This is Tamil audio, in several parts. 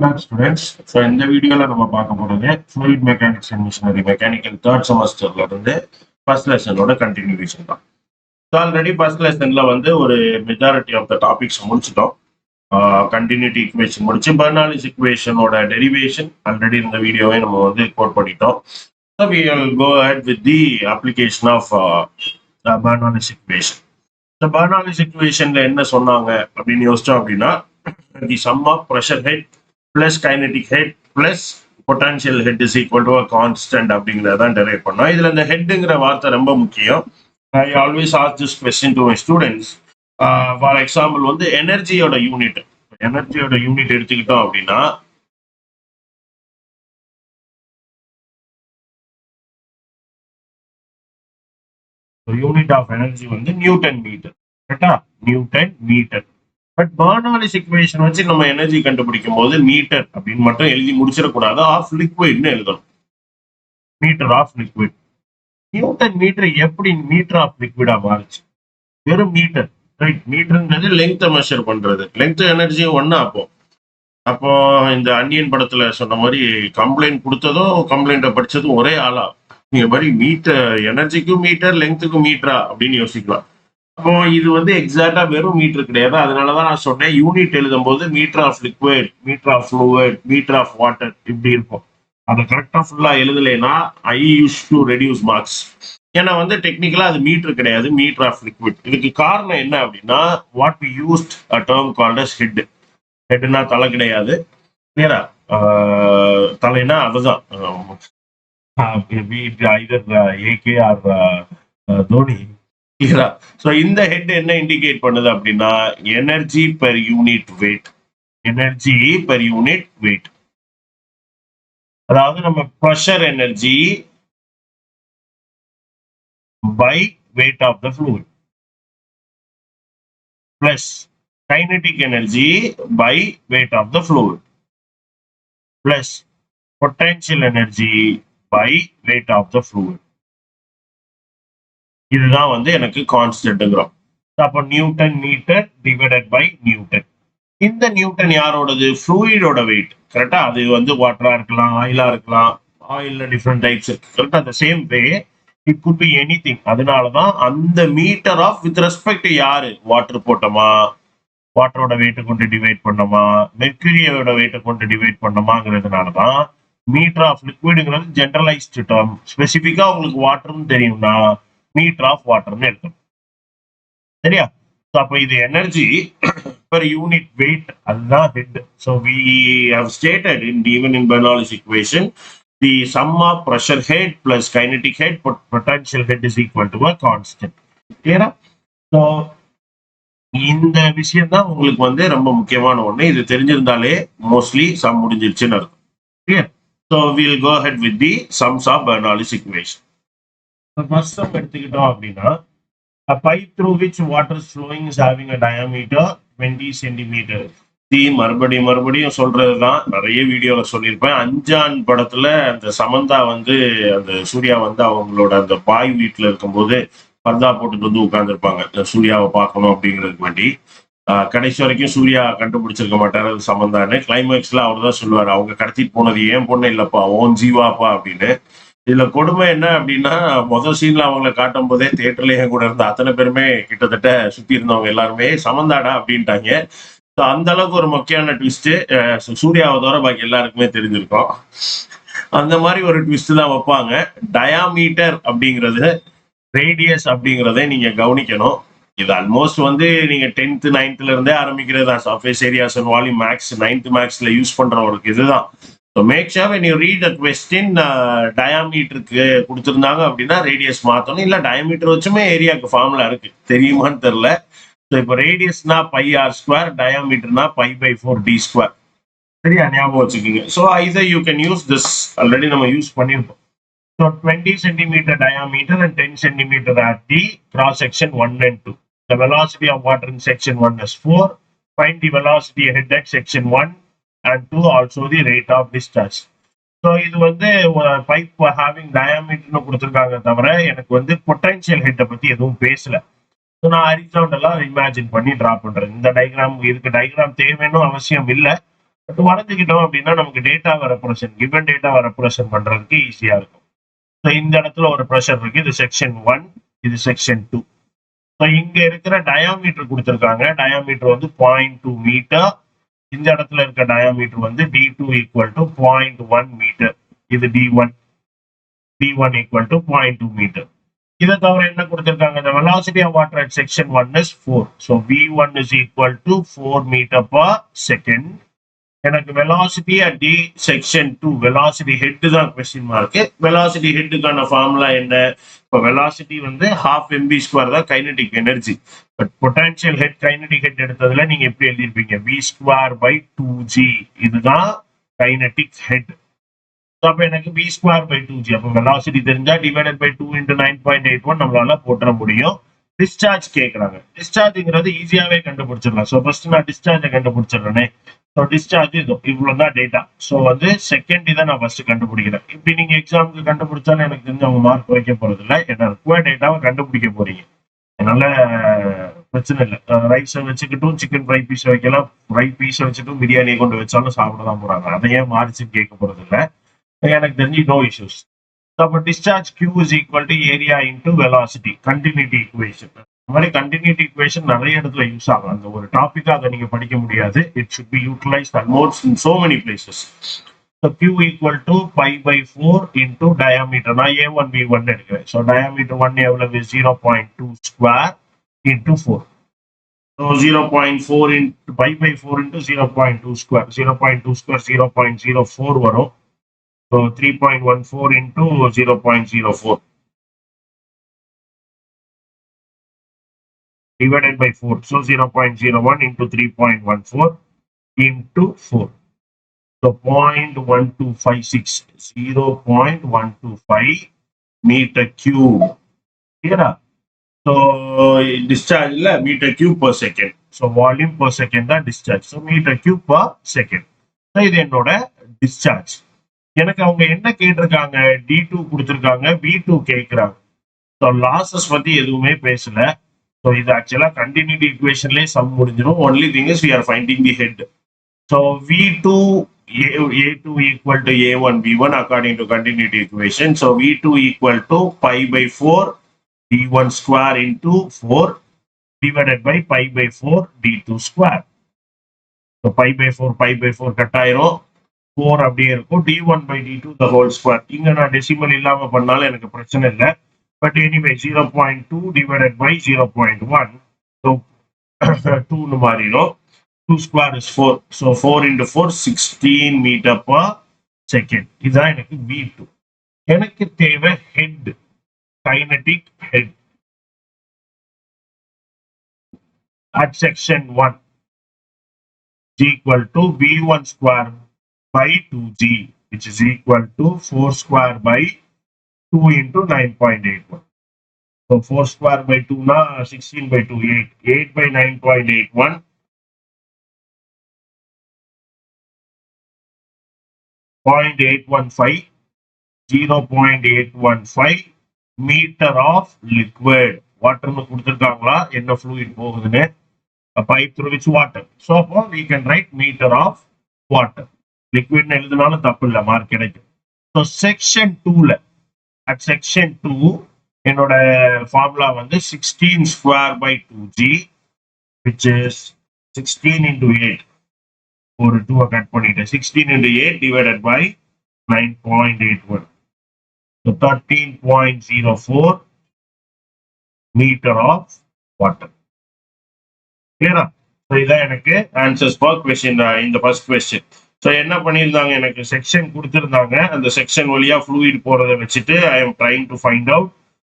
Welcome back, students. So இந்த வீடியோல நம்ம பார்க்க போறது fluid mechanics and machinery mechanical third semesterல இருந்து first lessonோட continuation தான். So already first lessonல வந்து ஒரு majority of the topics முடிச்சிட்டோம். Continuity equation முடிச்சு Bernoulli's equationோட derivation already இந்த வீடியோவை நம்ம வந்து கோட் பண்ணிட்டோம். So we will go ahead with the application of Bernoulli's equation. So Bernoulli's equationல என்ன சொன்னாங்க அப்படின்னு யோசிச்சோம் அப்படின்னா the sum of pressure head plus kinetic head plus potential head is equal to a constant அப்படிங்கிறதான் டெரைவ் பண்ணோம். இதுல இந்த ஹெட்ங்கிற வார்த்தை ரொம்ப முக்கியம். I always ask this question to my students. For example வந்து எனர்ஜியோட யூனிட் எடுத்துக்கிட்டோம் அப்படின்னா யூனிட் ஆஃப் எனர்ஜி வந்து நியூட்டன் மீட்டர். கரெக்டா? Newton metre. But Bernoulli's equation வச்சு நம்ம எனர்ஜி கண்டுபிடிக்கும் போது மீட்டர் அப்படின்னு மட்டும் எழுதி முடிச்சிடக்கூடாது. ஆஃப் லிக்விட்னு எழுதணும். Metre of liquid. Newton metre எப்படி மீட்டர் ஆஃப் லிக்விடா மாறுச்சு? வெறும் மீட்டர், ரைட்? மீட்டர்ங்கிறது லெங்க்த்தை மெஷர் பண்றது. லெங்க்த் எனர்ஜியும் ஒன்னா. அப்போ இந்த அன்னியன் படத்துல சொன்ன மாதிரி கம்ப்ளைண்ட் கொடுத்ததும் கம்ப்ளைண்ட்டை படிச்சதும் ஒரே ஆளா? நீங்க மாதிரி மீட்டர் எனர்ஜிக்கும் மீட்டர் லெங்க்த்துக்கும் மீட்டரா அப்படின்னு யோசிக்கலாம். அப்போ இது வந்து எக்ஸாக்டா வெறும் மீட்டர் கிடையாது. அதனாலதான் நான் சொன்னேன் யூனிட் எழுதும் போது metre of liquid, metre of fluid, metre of water இப்படி இருக்கும். அதை கரெக்டா ஃபுல்லா எழுதலைன்னா I use to reduce marks. ஏன்னா வந்து டெக்னிக்கலா அது மீட்டர் கிடையாது, மீட்டர் ஆஃப் லிக்விட். இதுக்கு காரணம் என்ன அப்படின்னா what we used a term called as head. ஹெட்னா தலை கிடையாது, கிளியரா? தலைனா அதுதான் ஏகே ஆர் தோனி. ஸோ இந்த ஹெட் என்ன இண்டிகேட் பண்ணுது அப்படின்னா energy per unit weight. Energy per unit weight, அதாவது நம்ம pressure energy by weight of the fluid plus kinetic energy by weight of the fluid plus potential energy by weight of the fluid. இதுதான் வந்து எனக்கு கான்ஸ்டன்ட்ங்கிறோம். அப்போ newton metre divided by Newton. இந்த நியூட்டன் யாரோடது? ஃப்ளூயிடோட வெயிட். கரெக்டா? அது வந்து வாட்டரா இருக்கலாம், ஆயிலா இருக்கலாம். ஆயில்ல டிஃப்ரெண்ட் டைப்ஸ் இருக்கு. கரெக்டா? அந்த same way it could be anything. அதனாலதான் அந்த மீட்டர் ஆஃப் வித் ரெஸ்பெக்ட் யாரு? வாட்டர் போட்டோமா, வாட்டரோட வெயிட்டை கொண்டு டிவைட் பண்ணோமா, மெர்க்குரியோட வெயிட்டை கொண்டு டிவைட் பண்ணோமாங்கிறதுனாலதான் மீட்டர் ஆஃப் லிக்விடுங்கிறது ஜெனரலைஸ்டு டேர்ம். ஸ்பெசிபிக்கா உங்களுக்கு வாட்டர்னு தெரியும்னா மீட்டர் ஆஃப் வாட்டர்னு எடுக்கணும். சரியா? அப்ப இது எனர்ஜி per unit weight, அதுதான் head. So we have stated even in Bernoulli's equation the sum of pressure head plus kinetic head potential head is equal to a constant. கிளியரா? So இந்த விஷயம் தான் உங்களுக்கு வந்து ரொம்ப முக்கியமான ஒண்ணு. இது தெரிஞ்சிருந்தாலே மோஸ்ட்லி சம் முடிஞ்சிருச்சுன்னு அர்த்தம். Clear? So we'll go ahead with the sums of Bernoulli's equation. First sum எடுத்துக்கிட்டோம் அப்படின்னா a pipe through which water is flowing is having a diameter 20 centimeter. மறுபடியும் சொல்றதுதான், நிறைய வீடியோல சொல்லியிருப்பேன். அஞ்சான் படத்துல அந்த சமந்தா வந்து அந்த சூர்யா வந்து அவங்களோட அந்த பாய் வீட்டுல இருக்கும்போது பர்தா போட்டுட்டு வந்து உட்கார்ந்துருப்பாங்க சூர்யாவை பார்க்கணும் அப்படிங்கிறதுக்கு வேண்டி. கடைசி வரைக்கும் சூர்யா கண்டுபிடிச்சிருக்க மாட்டாரு அது சமந்தான்னு. கிளைமேக்ஸ்ல அவர் தான் சொல்லுவாரு, அவங்க கடத்திட்டு போனது ஏன் பொண்ணு இல்லப்பா, ஓன் ஜீவாப்பா அப்படின்னு. இதுல கொடுமை என்ன அப்படின்னா முதல் சீன்ல அவங்களை காட்டும் போதே தியேட்டர்லயே கூட இருந்த அத்தனை பேருமே கிட்டத்தட்ட சுத்தி இருந்தவங்க எல்லாருமே சமந்தாடா அப்படின்ட்டாங்க. அந்த அளவுக்கு ஒரு முக்கியமான ட்விஸ்ட் சூர்யாவை தவிர பாக்கி எல்லாருக்குமே தெரிஞ்சிருக்கும். அந்த மாதிரி ஒரு ட்விஸ்ட் தான் வைப்பாங்க. டயாமீட்டர் அப்படிங்கிறது ரேடியஸ் அப்படிங்கிறத நீங்க கவனிக்கணும். இது ஆல்மோஸ்ட் வந்து நீங்க 10th 9th இருந்தே ஆரம்பிக்கிறது தான். Surface areas and volume maths 9th மேக்ஸ்ல யூஸ் பண்ற ஒரு இதுதான். So make sure when you read the question டயாமீட்டருக்கு கொடுத்துருந்தாங்க அப்படின்னா ரேடியஸ் மாற்றணும். இல்லை டயாமீட்டர் வச்சுமே ஏரியாவுக்கு ஃபார்முலா இருக்கு, தெரியுமான்னு தெரியல. ஸோ இப்போ ரேடியஸ்னா πr², டயாமீட்டர்னா π/4d². சரியா? ஞாபகம் வச்சுக்கோங்க. So either you can use this, already நம்ம யூஸ் பண்ணியிருப்போம். So 20 centimeter diameter and 10 centimeter at the cross section 1 and 2. The velocity of water in section 1 is 4. Find the velocity head at section 1 and 2, also the rate of discharge. So இது வந்து பைப் ஹேவிங் டயாமீட்டர்னு கொடுத்துருக்காங்க தவிர எனக்கு வந்து பொட்டன்ஷியல் ஹெட்டை பத்தி எதுவும் பேசல. ஸோ நான் ஹரிசாண்டலா இமேஜின் பண்ணி டிரா பண்றேன். இந்த டயக்ராம், இதுக்கு டயக்ராம் தேவைன்னு அவசியம் இல்லை. பட் வரைஞ்சுக்கிட்டோம் அப்படின்னா நமக்கு டேட்டாவை ரெப்ரசன்ட் கிவன் டேட்டாவை ரெப்ரசன்ட் பண்றதுக்கு ஈஸியா இருக்கும். ஸோ இந்த இடத்துல ஒரு ப்ரெஷர் இருக்கு, இது செக்ஷன் 1, இது செக்ஷன் 2. ஸோ இங்க இருக்கிற டயாமீட்டர் கொடுத்துருக்காங்க, டயாமீட்டர் வந்து 0.2 மீட்டர். இந்த இடத்துல இருக்க டயாமீட்டர் வந்து D2 ஈக்குவல் டு 0.1 மீட்டர். இது D1 ஈக்குவல் டு 0.2 மீட்டர். இதை தவிர என்ன கொடுத்திருக்காங்க, the velocity of water at section 1 is 4. So V1 is equal to 4 meter per second. எனக்கு velocity at D section 2, velocity head தான் question mark. velocity headக்கான ஃபார்முலா என்ன? இப்போ velocity வந்து half mv ஸ்கொயர் தான் kinetic energy. But potential head kinetic head எடுத்ததுல நீங்க எப்படி எழுதிருப்பீங்க, v ஸ்கொயர் by 2g. இதுதான் kinetic head. அப்ப எனக்கு v ஸ்கொயர் பை 2g. அப்ப வெலாசிட்டி தெரிஞ்சா டிவைடட் பை 2 into 9.81 நம்மளால போட்டுற முடியும். டிஸ்சார்ஜ் கேட்கறாங்க. டிஸ்சார்ஜ்ங்கிறது ஈஸியாவே கண்டுபிடிச்சிடலாம். ஸோ ஃபர்ஸ்ட் நான் டிஸ்சார்ஜை கண்டுபிடிச்சிடுறேனே. ஸோ டிஸ்சார்ஜ் இவ்வளவுதான் டேட்டா. ஸோ வந்து செகண்ட் இதை நான் ஃபர்ஸ்ட் கண்டுபிடிக்கிறேன். இப்படி நீங்க எக்ஸாமுக்கு கண்டுபிடிச்சாலும் எனக்கு தெரிஞ்ச அவங்க மார்க் வைக்க போறது இல்லை. ஏன்னா ரிக்வயர்ட் டேட்டாவை கண்டுபிடிக்க போறீங்க. அதனால பிரச்சனை இல்லை. ரைஸை வச்சுக்கிட்டும் சிக்கன் ஃப்ரை பீஸ் வைக்கலாம், ஃப்ரை பீஸை வச்சுட்டும் பிரியாணியை கொண்டு வச்சாலும் சாப்பிட தான் போறாங்க. அதையே மாறிச்சுன்னு கேட்க போறது இல்லை. எனக்கு தெரிஞ்சு நோ இஷ்யூஸ். அப்போ discharge Q is equal to area into velocity, continuity equation. இந்த மாதிரி continuity equation நிறைய இடத்துல யூஸ் ஆகும். அந்த ஒரு டாபிக்கா அதை நீங்க படிக்க முடியாது. It should be utilized almost in so many places. So Q equal to pi by 4 into diameter. நான் A1 V1 எடுக்கிறேன். So diameter 1 எவ்வளவு, 0.2 square into 4. So 0.4 into pi by 4 into 0.2 square. 0.2 square 0.04 வரும். So 3.14 into 0.04 divided by 4. So 0.01 into 3.14 into 4. So 0.1256, 0.125 meter cube. Here, so discharge meter cube per second. So volume per second தான் discharge. So meter cube per second. So இது என்னோட discharge. எனக்கு அவங்க என்ன கேட்டிருக்காங்க, D2 கொடுத்திருக்காங்க, V2 கேட்கிறாங்க. ஸோ லாசஸ் பத்தி எதுவுமே பேசல. ஸோ இது ஆக்சுவலா கண்டினியூட்டி ஈக்குவேஷன்லேயே சம் முடிஞ்சிடும். Only thing is we are finding the head. So V2 A2 equal to A1 V1 according to continuity equation. So V2 equal to pi by 4 D1 square into 4 divided by pi by 4 D2 square. So pi by 4 cut ஆயிரும், 4 அப்படியே இருக்கும். D1 by D2 the whole square. இங்க நான் டெசிமல் இல்லாம பண்ணாலும் எனக்கு பிரச்சனை இல்லை. But anyway 0.2 divided by 0.1. So 2 மாறிடும். 2 square is 4. So 4 into 4 16 meter per second. இதுதான் எனக்கு V2. எனக்கு தேவை head, kinetic head at section 1 is equal to V1 square by 2g, which is equal to 4 square by 2 into 9.81. So 4 square by 2 na 16 by 2, 8. 8 by 9.81. 0.815, 0.815 meter of liquid. Water nu கொடுத்திருக்காங்களா, என்ன fluid போகுதுன்னு, a pipe through which water. So we can write meter of water. Liquid எழுதுனாலும் தப்பு இல்லை, மார்க் கிடைக்கும். ஸோ செக்ஷன் 2ல at section 2 என்னோட ஃபார்முலா வந்து 16 square by 2g, which is 16 into 8. ஒரு 2 கட் பண்ணிட்டேன். 16 into 8 divided by 9.81. So 13.04 meter of water. Clear? So இதான் எனக்கு answers for question in the first question. So என்ன பண்ணியிருந்தாங்க, எனக்கு செக்ஷன் கொடுத்துருந்தாங்க. அந்த செக்ஷன் வழியா ஃப்ளூயிட் போறதை வச்சுட்டு I am trying to find out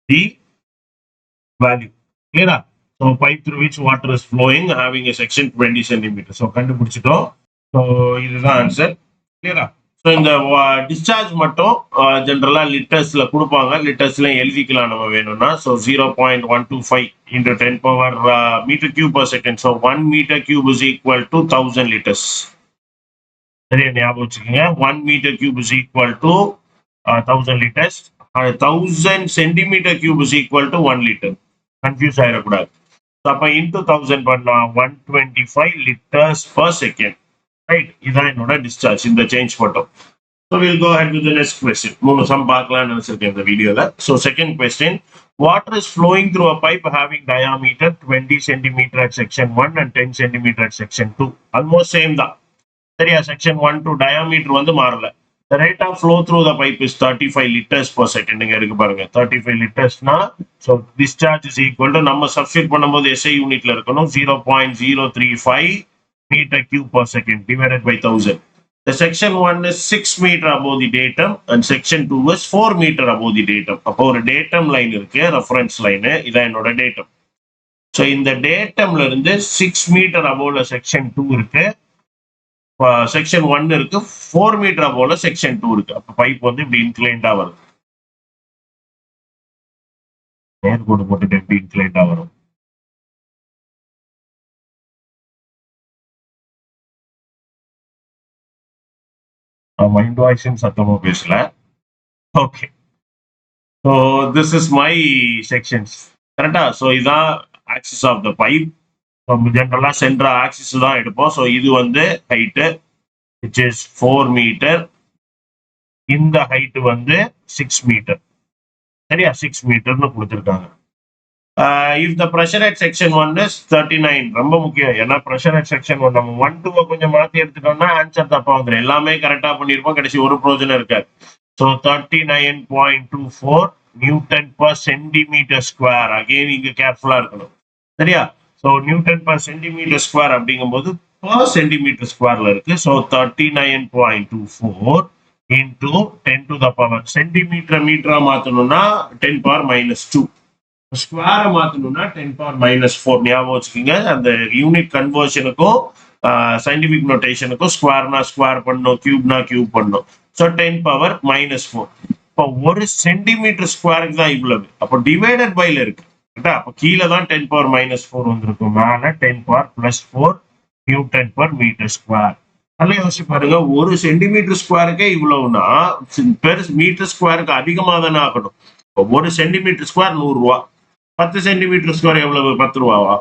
the value. கிளியரா? So pipe through which water is flowing having a section 20 centimetre. So கண்டுபிடிச்சிட்டோம். ஸோ இதுதான் ஆன்சர். கிளியரா? ஸோ இந்த டிஸ்சார்ஜ் மட்டும் ஜென்ரலா லிட்டர்ஸ்ல கொடுப்பாங்க. லிட்டர்ஸ்ல எழுதிக்கலாம் நம்ம வேணும்னா. So 0.125 into 10 power metre cube per second. So 1 metre cube is equal to 1000 liters. சரியா ஞாபகம் வச்சுக்கோங்க. 1 metre cube is equal to 1000 liters. 1000 centimetre cube is equal to 1 litre. Confuse ஆயிடக்கூடாது. அப்ப இன்டூ 1000 பண்ணலாம், 125 liters per second. ரைட். இதான் என்னோட டிஸ்சார்ஜ், இந்த சேஞ்ச் மட்டும். So we'll go ahead with the next question. மூணு சம் பார்க்கலாம்னு நினைச்சிருக்கேன் இந்த வீடியோல. So second question, water is flowing through a pipe having diameter 20 cm at section 1 and 10 cm at section 2. Almost same தான். சரியா? section 1 to diameter வந்து மாறல. The rate of flow through the pipe is 35 liters per second. இங்க இருக்கு பாருங்க, 35 litersனா so discharge is equal to நம்ம சப்ஸ்டிட் பண்ணும்போது SI யூனிட்ல இருக்கணும் 0.035 meter cube per second divided by 1000. The section 1 is 6 meter above the datum and section 2 is 4 meter above the datum. அப்போ ஒரு datum line இருக்கு, reference line. இதான் என்னோட datum. So இந்த datumல இருந்து 6 meter above section 2 இருக்கு, section 1 இருக்கு, 4 meter above section 2 இருக்கு. அப்போ பைப் வந்து இப்படி இன்க்ளைண்டா வருது. நேர்கோடு போட்டுட்டு எப்படி இன்க்ளைண்டா வரும்? மைண்ட் வாய்ஸும் சத்தமா பேசல. Okay, so this is my sections. கரெக்டா? ஸோ இதான் ஆக்சிஸ் ஆஃப் த பைப். ஜென்ரலா சென்ட்ரா ஆக்சிஸ் தான் எடுப்போம். ஸோ இது வந்து ஹைட்டு which is 4 மீட்டர். இந்த ஹைட் வந்து 6 மீட்டர். சரியா? 6 மீட்டர்னு கொடுத்துருக்காங்க. if the pressure at section 1 is 39, ரொம்ப முக்கியம். ஏன்னா pressure at section 1 நம்ம 1 2 கொஞ்சம் மாத்தி எடுத்துட்டோம்னா ஆன்சர் தப்பா வந்துடும். எல்லாமே கரெக்டா பண்ணிருப்போம், கடைசி ஒரு பிரோஜனம் இருக்காது. So 39.24 newton per centimetre square. Again இங்க கேர்ஃபுல்லா இருக்கணும். சரியா? So newton per centimetre square அப்படிங்கும்போது பர் சென்டிமீட்டர் ஸ்கொயர்ல இருக்கு. So 39.24 into 10 to the power. Centimetre மீட்டரா மாத்தணும்னா 10 power minus 2. ஸ்கொயரை மாத்தணும்னா 10 power minus 4. ஞாபகம் வச்சுக்கோங்க, அந்த யூனிட் கன்வர்ஷனுக்கும் சயின்டிபிக் நோட்டேஷனுக்கும் ஸ்கொயர்னா ஸ்கொயர் பண்ணணும், கியூப்னா கியூப் பண்ணணும். So 10 power minus 4. இப்போ ஒரு சென்டிமீட்டர் ஸ்கொயருக்கு தான் இவ்வளவு. அப்போ டிவைடட் பைல இருக்கு. அப்போ கீழே தான் 10 power minus 4 வந்திருக்கும், மேல 10 power plus 4 newton per metre square. நல்லா யோசிச்சு பாருங்க, ஒரு சென்டிமீட்டர் ஸ்கொயருக்கே இவ்வளவுனா பெர் மீட்டர் ஸ்கொயருக்கு அதிகமாக தானே ஆகணும். ஒரு சென்டிமீட்டர் ஸ்கொயர் 100 ரூபா, 10 சென்டிமீட்டர் ஸ்கொயர் எவ்வளவு? 10 ரூபாவா?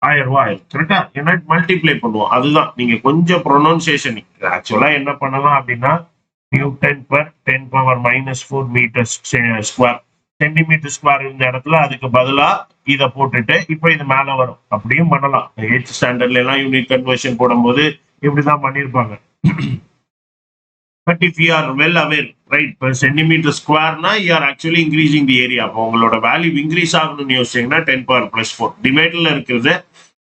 1000 ரூபாய். கரெக்டா? ஏன்னா மல்டிப்ளை பண்ணுவோம். அதுதான் நீங்க கொஞ்சம் ப்ரொனவுன்சியேஷன். ஆக்சுவலா என்ன பண்ணலாம் அப்படின்னா newton per 10 power minus 4 metre square. Centimetre square இந்த இடத்துல அதுக்கு பதிலா இதை போட்டுட்டு இப்போ இது மேல வரும். அப்படியும் பண்ணலாம். 8th ஸ்டாண்டர்ட்ல எல்லாம் யூனிட் கன்வர்ஷன் போடும்போது இப்படிதான் பண்ணிருப்பாங்க. But if you are well aware, right, per centimeter square na you are actually increasing the area. அப்போ உங்களோட வேல்யூ இன்க்ரீஸ் ஆகணும்னு யோசிச்சீங்கன்னா 10 power plus 4 டிவைடர்ல இருக்கிறது.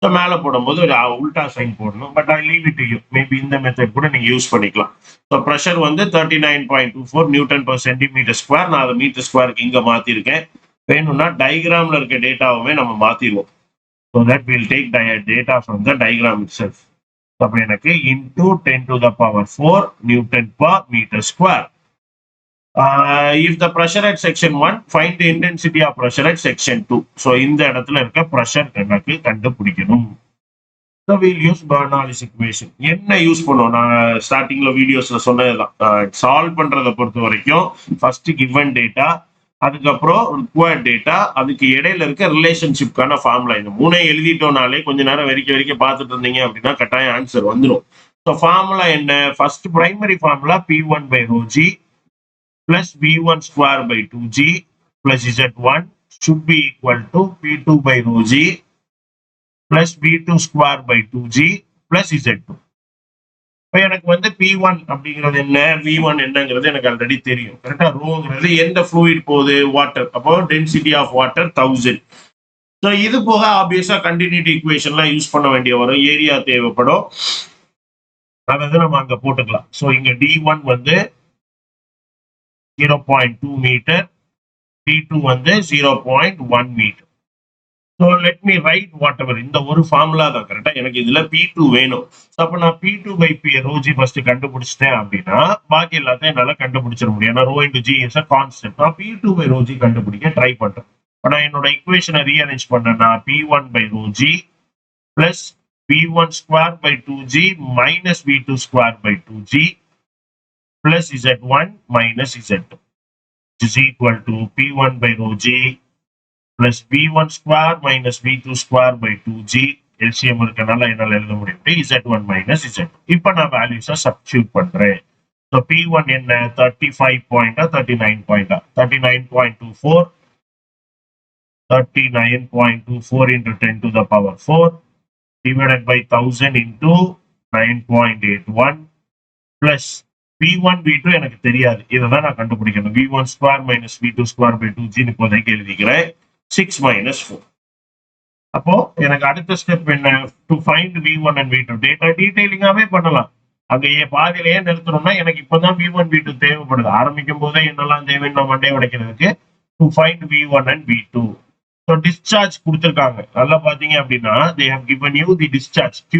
ஸோ மேலே போடும்போது ஒரு உல்டா சைன் போடணும். But I leave it to you. Maybe இந்த மெத்தட் கூட நீங்க யூஸ் பண்ணிக்கலாம். ஸோ ப்ரெஷர் வந்து 39.24 நியூட்டன் பர் சென்டிமீட்டர் ஸ்கொயர். நான் அதை மீட்டர் ஸ்கொயருக்கு இங்க மாத்திருக்கேன். வேணும்னா டயக்ராம்ல இருக்க டேட்டாவுமே நம்ம மாத்திடுவோம். So that will take data from the diagram itself. அப்ப எனக்கு into 10 to the power 4 Newton per meter square. If the pressure at section 1, find the intensity of pressure at section 2. So இந்த இடத்துல இருக்க pressure எனக்கு கண்டுபிடிக்கணும். So we'll use Bernoulli's equation. என்ன யூஸ் பண்ணுவோம்? நான் ஸ்டார்டிங்ல வீடியோஸ்ல சொன்னதுதான். சால்வ் பண்றதை பொறுத்த வரைக்கும் ஃபர்ஸ்ட் கிவன் டேட்டா, அதுக்கப்புறம் ரிக்வயர்ட் டேட்டா, அதுக்கு இடையில இருக்க ரிலேஷன்ஷிப்கான ஃபார்முலா. இந்த மூணை எழுதிட்டோம்னாலே கொஞ்ச நேரம் வரைக்கும் பார்த்துட்டு இருந்தீங்க அப்படின்னா கட்டாயம் ஆன்சர் வந்துடும். ஸோ ஃபார்முலா என்ன? First primary formula P1 by rho g plus V1 square by 2g plus Z1 should be equal to P2 by rho g plus V2 square by 2g plus Z2. இப்போ எனக்கு வந்து P1 அப்படிங்கிறது என்ன, V1 என்னங்கிறது எனக்கு ஆல்ரெடி தெரியும். கரெக்டா? ரோங்கிறது எந்த ஃப்ளூயிட் போகுது? வாட்டர். அப்போ டென்சிட்டி ஆஃப் வாட்டர் 1000. ஸோ இது போக ஆப்வியஸா கண்டினியூட்டி ஈக்குவேஷன்லாம் யூஸ் பண்ண வேண்டிய வரும். ஏரியா தேவைப்படும், அதாவது நம்ம அங்க போட்டுக்கலாம். ஸோ இங்க D1 வந்து 0.2 மீட்டர், D2 வந்து 0.1 metre. So let me write whatever. இந்த ஒரு ஃபார்முலா தான். கரெக்டா? எனக்கு இதுல P2 வேணும். அப்ப நான் P2 by P rho g first கண்டுபிடிச்சிட்டேன் அப்படின்னா பாக்கி எல்லாத்தையும் என்னால கண்டுபிடிச்சிட முடியும். ஏன்னா rho into g is a constant. நான் P2 by rho g கண்டுபிடிக்க ட்ரை பண்றேன். இப்ப நான் என்னோட ஈக்குவேஷனை ரீஅரேஞ்ச் பண்ணேன்னா P1 by rho g plus V1 square by 2g minus V2 square by 2g plus Z1 minus Z2 is equal to P1 by rho g plus V1 square minus V2 square by 2g LCM இருக்கனால என்னால எழுத முடியும் z1 மைனஸ் z. இப்ப நான் வேல்யூஸை சப்ஸ்டியூட் பண்றேன். ஸோ P1 என்ன 35 பாயிண்டா 39 பாயிண்டா 39.24 39.24 into 10 to the power 4 divided by 1000 into 9.81 plus V1 V2 எனக்கு தெரியாது. இதைதான் நான் கண்டுபிடிக்கணும். V1 square minus V2 square by 2G இப்போதைக்கு எழுதிக்கிறேன். 6 மைனஸ் 4. அப்போ எனக்கு அடுத்த ஸ்டெப் என்ன? To find V1 and V2 data டீடைலிங்காவே பண்ணலாம். அங்க பாதியிலேயே நிறுத்தணும்னா எனக்கு இப்பதான் V1 V2 தேவைப்படுது. ஆரம்பிக்கும் போதே என்னெல்லாம் தேவைன்னு நான் மண்டே உடைக்கிறதுக்கு to find V1 and V2. So discharge கொடுத்துருக்காங்க. நல்லா பாத்தீங்க அப்படின்னா they have given you the discharge Q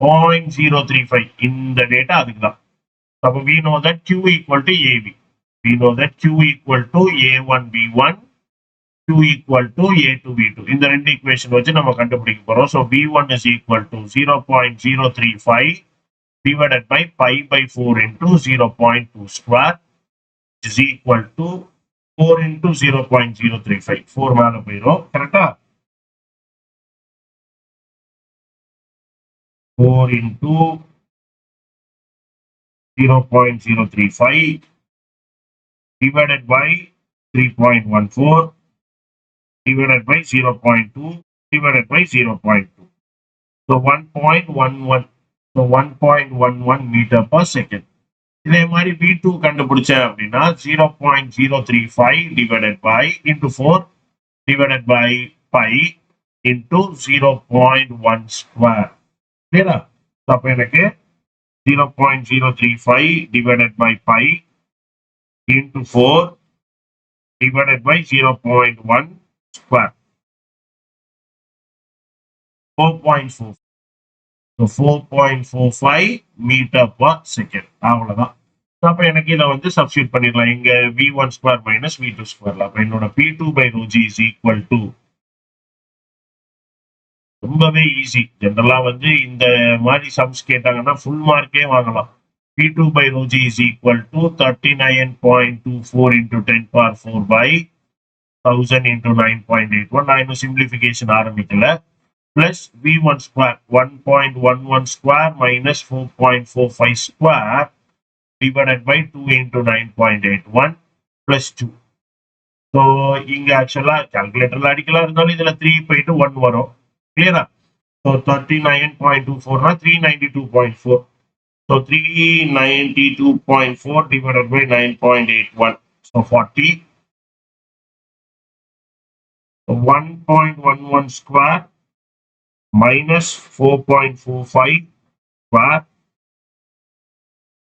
0.035. இந்த டேட்டா அதுக்கு தான். அப்போ we know that Q equal to AV. We know that Q equal to A1 V1, Q equal to A2 V2. இந்த ரெண்டு ஈக்குவேஷன் வச்சு நம்ம கண்டுபிடிக்க போறோம். So V1 is equal to 0.035 divided by pi by 4 into 0.2 square is equal to 4 into 0.035. 4 மேல போயிடும். கரெக்டா? 4 into 0.035 divided by 3.14 divided by 0.2 divided by 0.2. So 1.11. So 1.11 meter per second. இதே மாதிரி V2 கண்டுபிடிச்சேன் அப்படின்னா 0.035 divided by into 4 divided by pi into 0.1 square. சரியா? அப்ப எனக்கு 0.035 divided by pi into 4 divided by 0.1 square. 4.4. So 4.45 meter per second. அவ்வளவுதான். அப்ப எனக்கு இதை வந்து சப்ஸ்டியூட் பண்ணிடலாம். இங்க V1 ஸ்கொயர் மைனஸ் V2 ஸ்கொயர்ல. அப்ப என்னோட P2 by rho G is equal to, ரொம்பவே ஈஸி. ஜெனரலா வந்து இந்த மாதிரி சம்ஸ் கேட்டாங்கன்னா ஃபுல் மார்க்கே வாங்கலாம். P2 by rho G is equal to 39.24 into 10 power 4 by 1000 into 9.81. நான் இன்னும் சிம்பிளிஃபிகேஷன் ஆரம்பிக்கல. Plus V1 square 1.11 square minus 4.45 square divided by 2 into 9.81 plus 2. So இங்க ஆக்சுவலா கால்குலேட்டர்ல அடிக்கலாம், இருந்தாலும் இதுல 3 போயிட்டு 1 வரும். கிளியரா? So 39.24 னா 392.4. So 392.4 divided by 9.81. So 40. 1.11 square minus 4.45 square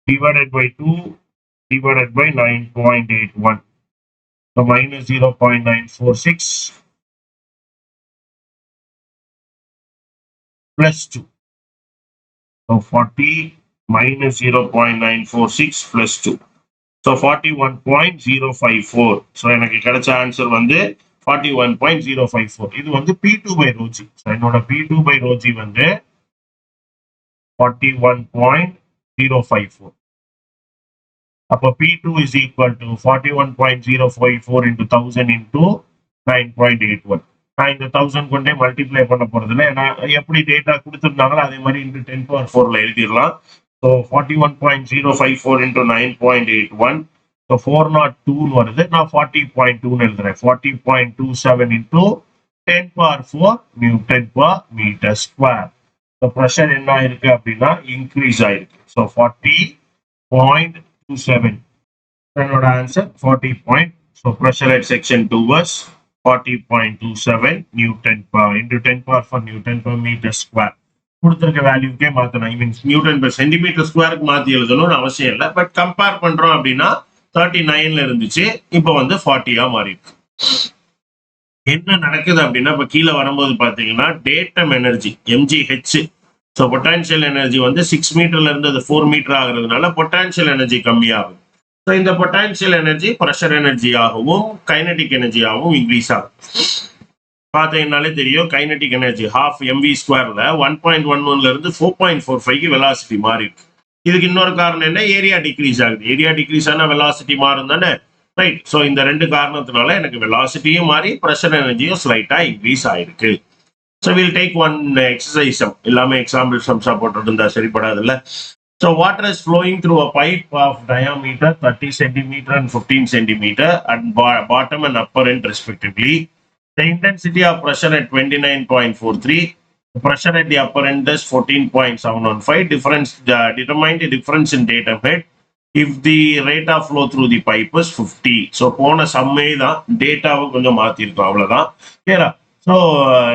divided by 2 divided by 9.81. So minus 0.946 plus 2. So 40 minus 0.946 plus 2. So 41.054. So எனக்கு கிடைச்ச ஆன்சர் வந்து 41.054. இது வந்து P2 by rho G. So என்னோட P2 by rho G வந்து 41.054. அப்போ P2 is equal to 41.054 into 1000 into 9.81. நான் இந்த 1000 கொண்டே மல்டிப்ளை பண்ண போறது இல்லை. ஏன்னா எப்படி டேட்டா கொடுத்துருந்தாங்களோ அதே மாதிரி into 10 power 4ல எழுதிடலாம். So 41.054 into 9.81. So 402 வருது. நான் 40.2 எழுதுறேன். 40.27 into 10 power 4 Newton per meter square. So pressure என்ன ஆயிருக்கு அப்படின்னா இன்க்ரீஸ் ஆயிருக்கு. So 40.27. என்னோட answer 40. So pressure at section 2 was 40.27 Newton per into 10 power 4 Newton per meter square. கொடுத்திருக்க வேல்யூக்கே மாத்தணும். I means newton per centimetre ஸ்கொயருக்கு மாத்தி எழுதணும்னு அவசியம் இல்லை. பட் கம்பேர் பண்றோம் அப்படின்னா 39ல இருந்துச்சு, இப்போ வந்து 40 மாறி இருக்கு. என்ன நடக்குது அப்படின்னா இப்ப கீழே வரும்போது பாத்தீங்கன்னா datum energy mgh. So potential energy வந்து 6 மீட்டர்ல இருந்து அது 4 மீட்டர் ஆகுறதுனால பொட்டான்சியல் எனர்ஜி கம்மியாகும். ஸோ இந்த பொட்டான்சியல் எனர்ஜி ப்ரெஷர் எனர்ஜியாகவும் கைனடிக் எனர்ஜியாகவும் இன்க்ரீஸ் ஆகும். பார்த்தீங்கன்னாலே தெரியும், கைனடிக் எனர்ஜி ½ mv ஸ்கொயர்ல 1.11ல இருந்து 4.45 வெலாசிட்டி மாறி இருக்கு. இதுக்கு இன்னொரு காரணம் என்ன? ஏரியா டிக்ரீஸ் ஆகுது. ஏரியா டிக்ரீஸ் ஆனா வெலாசிட்டி மாறும் தானே, ரைட்? ஸோ இந்த ரெண்டு காரணத்தினால எனக்கு வெலாசிட்டியும் மாறி ப்ரெஷர் எனர்ஜியும் ஸ்லைட்டா இன்க்ரீஸ் ஆயிருக்கு. So we'll take one exercise sum. எல்லாமே example sums போட்டுருந்தா சரிப்படாதுல்ல. So water is flowing through a pipe of diameter 30 centimeter and 15 centimeter at bottom and upper end respectively. The intensity of pressure at 29.43. The pressure at the upper end is 14.715. Difference determine the difference in data head if the rate of flow through the pipe is 50. So போன சம்மே தான் டேட்டாவை கொஞ்சம் மாத்திருக்கோம் அவ்வளவுதான். கேரா ஸோ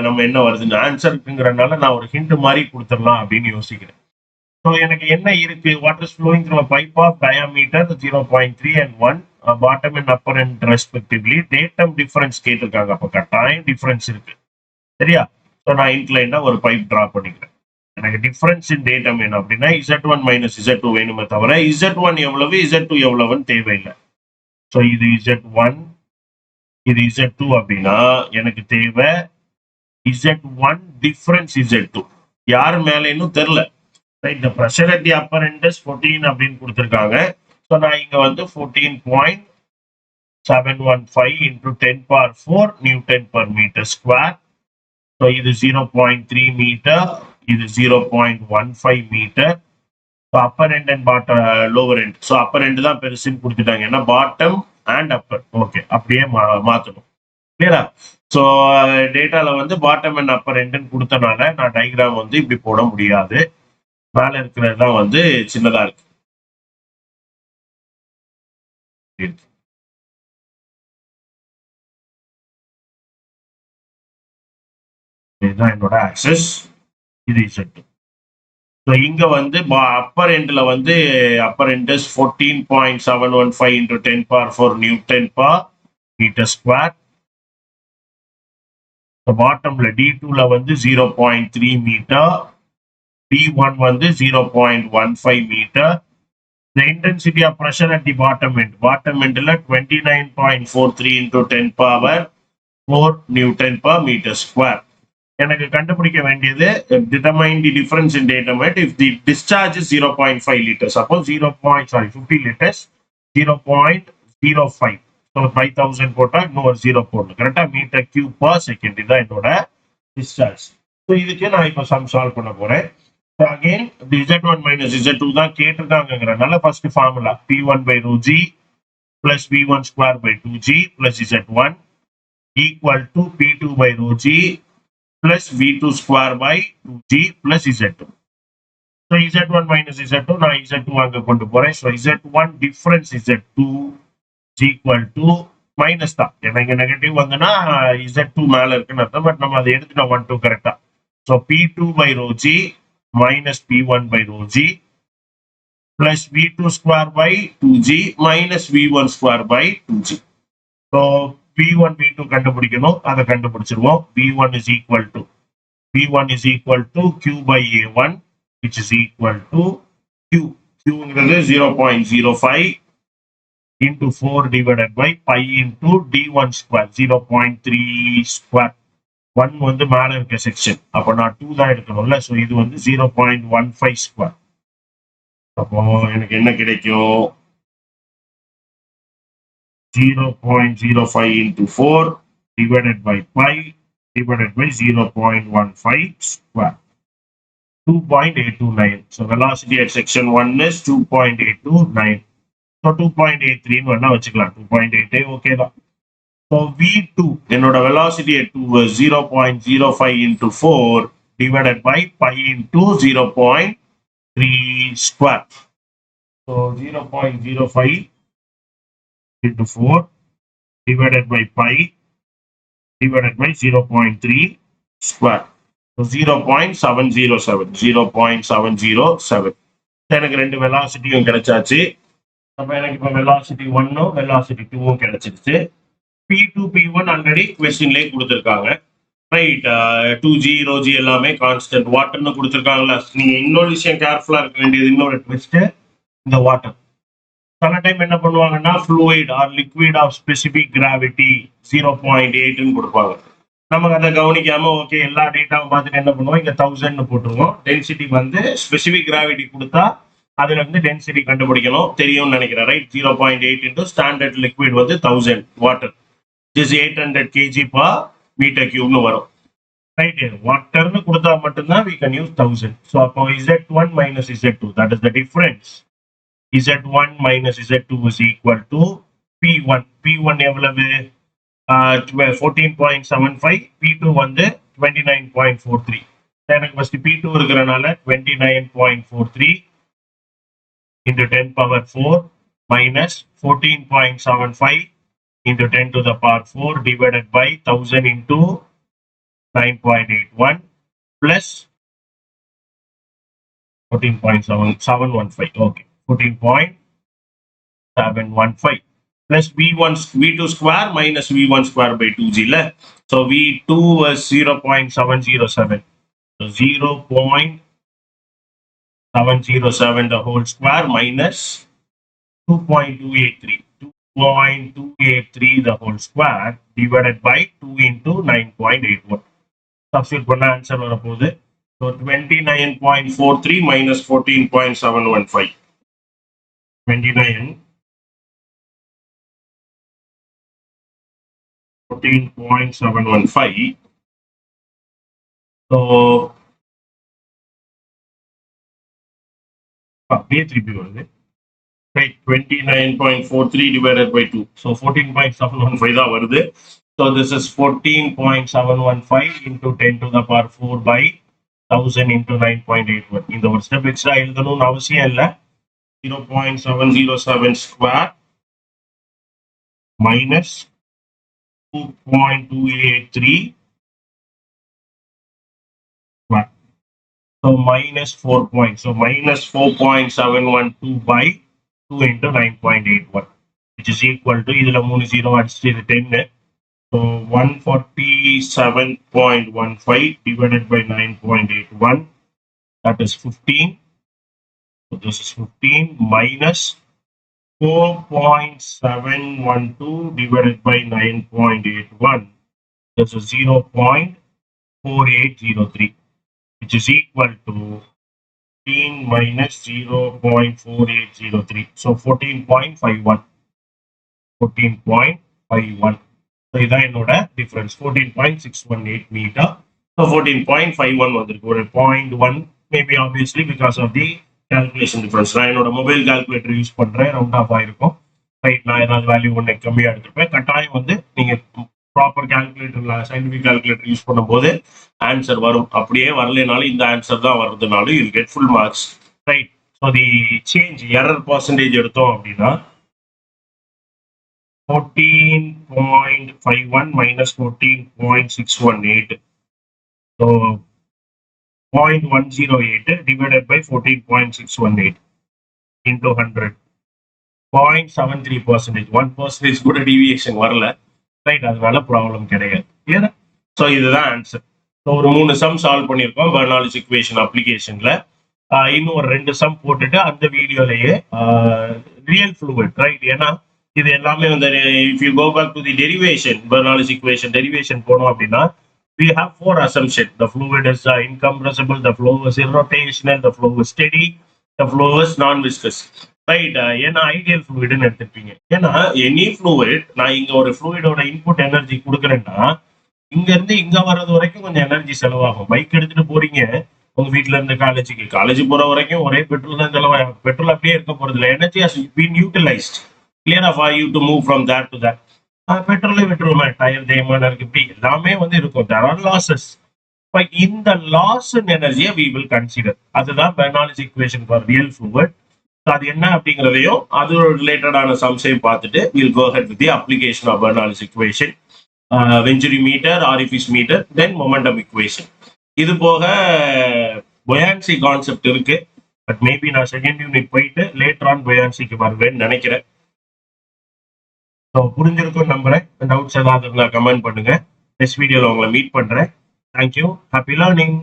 நம்ம என்ன வருதுன்னு ஆன்சருக்குங்கிறனால நான் ஒரு ஹிண்ட் மாதிரி கொடுத்துடலாம் அப்படின்னு யோசிக்கிறேன். ஸோ எனக்கு என்ன இருக்கு water is flowing through pipe of diameter 0.3 and 1 bottom and upper and respectively datum difference கேட்டிருக்காங்க. அப்போ கட்டாயம் டிஃபரன்ஸ் இருக்கு சரியா. ஸோ நான் இன்க்ளைண்டா ஒரு பைப் டிரா பண்ணிக்கிறேன். எனக்கு டிஃபரன்ஸ் இன் டேட்டம் வேணும் அப்படின்னா Z1 மைனஸ் Z2 வேணுமே தவிர Z1 எவ்வளவு Z2 எவ்வளவுன்னு தேவையில்லை. ஸோ இது Z1 இது Z2 அப்படின்னா எனக்கு தேவை Z1 டிஃபரன்ஸ் Z2 யார் மேலேன்னு தெரியல. Right, pressure at the Appar end 14 அப்படின்னு கொடுத்துருக்காங்க. ஸோ நான் இங்க வந்து 14.715 into 10 power 4 newton per meter square. So இது 0.3 மீட்டர், இது 0.15 metre. So upper end and bottom lower end. So upper end தான் பெருசுன்னு கொடுத்துட்டாங்க, ஏன்னா பாட்டம் அண்ட் அப்பர். ஓகே, அப்படியே மாற்றணும் கிளியரா. ஸோ டேட்டால வந்து பாட்டம் அண்ட் அப்பர் எண்டுன்னு கொடுத்தனால நான் டயக்ராம் வந்து இப்படி போட முடியாது. மேல இருக்கிறது தான் வந்து சின்னதா இருக்கு. இதுதான் என்னோட ஆக்சஸ், இது Z2. ஸோ இங்க வந்து அப்பர் எண்ட்ல வந்து upper end 14.715 into 10 power 4 newton per meter square. பாட்டம்ல D2ல வந்து 0.3 மீட்டர், D1 வந்து 0.15 metre. The intensity of pressure at the bottom end. Bottom endல 29.43 into 10 power 4 Newton per meter square. எனக்கு கண்டுபிடிக்க வேண்டியது determine the difference in datum height if the discharge is 0.5 liters. Suppose 50 liters 0.05. So 5000 போட்டா இன்னொரு 0 போடணும் கரெக்டா. மீட்டர் கியூப் per செகண்ட் இதான் என்னோட டிஸ்சார்ஜ். ஸோ இதுக்கு நான் இப்போ சம் சால்வ் பண்ண போறேன். அகைன் Z1 மைனஸ் Z2 தான் கேட்டிருக்காங்கிறனால first formula P1 by rho G plus V1 square by 2G plus Z1 equal to P2 by rho G plus V2 square by 2G plus Z2. So Z1 minus Z2 நான் Z2 அங்க கொண்டு போறேன். So Z1 difference Z2 is equal to minus தான், ஏன்னா இங்க நெகட்டிவ் வந்துன்னா Z2 மேல இருக்குன்னு அர்த்தம். பட் நம்ம அதை எடுத்துட்டோம் 1 2 கரெக்டா. So P2 by rho G minus P1 by rho G plus V2 square by 2G minus V1 square by 2G. So V1 V2 கண்டுபிடிக்கணும், அதை கண்டுபிடிச்சிருவோம். V1 is equal to Q by A1 which is equal to Qங்கிறது 0.05 into 4 divided by pi into D1 square 0.3 square. 1 வந்து மேல இருக்க செக்ஷன், அப்ப நான் 2 தான் எடுக்கணும்ல. ஸோ இது வந்து 0.15 ஸ்கொயர். அப்போ எனக்கு என்ன கிடைக்கும் 0.05 into 4 divided by pi divided by 0.15 square 2.829. So velocity at section 1 is 2.829. So 2.83 வேணா வச்சுக்கலாம், 2.8 ஓகே தான். So V2 என்னோட velocity at 2 was 0.05 into 4 divided by pi into 0.3 square. So 0.05 into 4 divided by pi divided by 0.3 square. So 0.707. எனக்கு ரெண்டு வெலாசிட்டியும் கிடைச்சாச்சு. அப்ப எனக்கு இப்ப வெலாசிட்டி 1 வெலாசிட்டி 2 கிடைச்சிருச்சு. P2 P1 ஆல்ரெடி கொஸ்டின்லயே கொடுத்துருக்காங்க. ரைட், 2G rho G எல்லாமே கான்ஸ்டன்ட். வாட்டர்னு கொடுத்துருக்காங்களா. நீங்க இன்னொரு விஷயம் கேர்ஃபுல்லா இருக்க வேண்டியது, இன்னொரு ட்விஸ்ட், இந்த வாட்டர் சில டைம் என்ன பண்ணுவாங்கன்னா fluid or liquid of specific gravity 0.8ன்னு கொடுப்பாங்க. நமக்கு அதை கவனிக்காம ஓகே எல்லா டேட்டாவும் பார்த்துட்டு என்ன பண்ணுவோம், இங்க 1000 போட்டுருவோம். டென்சிட்டி வந்து ஸ்பெசிபிக் கிராவிட்டி கொடுத்தா அதுல இருந்து டென்சிட்டி கண்டுபிடிக்கணும், தெரியும்னு நினைக்கிறேன். ரைட், 0.8 into ஸ்டாண்டர்ட் லிக்விட் வந்து 1000 water is 800 kg per metre கியூப்னு வரும். ரைட் வாட்டர்னு கொடுத்தா மட்டும்தான் we can use 1000. So அப்போ Z1 minus Z2, that is the difference. Z1 minus Z2 is equal to P1. P1 எவ்வளவு 14.75, P2 வந்து 29.43. எனக்கு ஃபர்ஸ்ட் P2 இருக்கிறனால 29.43 into 10 power 4 minus 14.75 into 10 to the power 4 divided by 1000 into 9.81 plus 14.715. Okay, 14.715 plus V2 square minus V1 square by 2G. So V2 was 0.707. So 0.707 the whole square minus 2.283. 2.283 the whole square divided by 2 into 9.81. Substitute பண்ண ஆன்சர் வரப்போகுது. So 29.43 minus 14.715. 29 14.715. So அப்படியே திருப்பி வருது. Right, 29.43 divided by 2. So 14.715 தான் வருது. So this is 14.715 into 10 to the power 4 by 1000 into 9.81. இந்த ஒரு ஸ்டெப் எக்ஸ்ட்ரா எழுதணும்னு அவசியம் இல்லை. 0.707 square minus 2.283 square. So minus 4 points. So minus 4.712 by 2 into 9.81, which is equal to இதுல 3 0 அடிச்சு இது 10. So 147.15 divided by 9.81, that is 15. So this is 15 minus 4.712 divided by 9.81. This is 0.4803, which is equal to 15 minus 0.4803. So 14.51. 14.51. So இதான் என்னோட டிஃபரன்ஸ் 14.618 மீட்டர். So 14.51 வந்திருக்கு. ஒரு 0.1 maybe obviously because of the calculation difference. நான் என்னோட மொபைல் கால்குலேட்டர் யூஸ் பண்றேன், ரவுண்ட் ஆஃப் ஆயிருக்கும். ரைட், நான் ஏதாவது வேல்யூ ஒன்று கம்மியாக எடுத்துருப்பேன். கட்டாயம் வந்து நீங்க ப்ராப்பர் கால்குலேட்டர்ல சயின்டிபிக் கால்குலேட்டர் யூஸ் பண்ணும்போது ஆன்சர் வரும். அப்படியே வரலைனாலும் இந்த ஆன்சர் தான் வருதுனாலும் you get full marks. Right. So the change error percentage எடுத்தோம் அப்படின்னா 14.51 minus 14.618. So 0.108 divided by 14.618 into 100. 0.73%. 1% கூட deviation வரல. ரைட், அதனால ப்ராப்ளம் கிடையாது. ஏன்னா ஸோ இதுதான் ஆன்சர். ஸோ ஒரு 3 சம் சால்வ் பண்ணியிருக்கோம் பெர்னாலிஸ் இக்குவேஷன் அப்ளிகேஷன்ல. இன்னும் ஒரு 2 சம் போட்டுட்டு அந்த வீடியோலயே ரியல் ஃப்ளூயிட். ரைட், ஏன்னா இது எல்லாமே வந்து if you go back to the derivation, Bernoulli's equation derivation போனோம் அப்படின்னா we have 4 assumptions. The fluid is incompressible, the flow is irrotational, the flow is steady, the flow is non-viscous. Right, ஏன்னா ஐடியல் ஃப்ளூயிட்னு எடுத்துருப்பீங்க. ஏன்னா எனி ஃப்ளூயிட், நான் இங்க ஒரு ஃப்ளூயிடோட இன்புட் எனர்ஜி கொடுக்குறேன்னா இங்க இருந்து இங்க வர்றது வரைக்கும் கொஞ்சம் எனர்ஜி செலவாகும். பைக் எடுத்துட்டு போறீங்க உங்க வீட்டுல இருந்து காலேஜ் போற வரைக்கும் ஒரே பெட்ரோல் தான் செலவாகும். பெட்ரோல் அப்படியே இருக்க போறது இல்லை. Energy has been utilised clear for you to move from that to that. பெட்ரோலே விட்டுருவோமே, டயர் தேய்மானம் இருக்கு, இப்படி எல்லாமே வந்து இருக்கும். there are losses. but இந்த loss in energy we will consider. அதுதான் Bernoulli's equation for real fluid. அது என்ன அப்படிங்கிறதையும் அது ரிலேட்டடான சம்ஸையும் பார்த்துட்டு we'll go ahead with the application of Bernoulli's equation, venturi meter, orifice meter, then momentum equation. இது போக buoyancy கான்செப்ட் இருக்கு. பட் மேபி நான் செகண்ட் யூனிட் போயிட்டு லேட்டர் ஆன் buoyancyக்கு வருவேன்னு நினைக்கிறேன். ஸோ புரிஞ்சிருக்கும் நம்புறேன். டவுட்ஸ் ஏதாவது இருந்தால் கமெண்ட் பண்ணுங்க. நெக்ஸ்ட் வீடியோவில் உங்களை மீட் பண்றேன். தேங்க்யூ. Happy learning.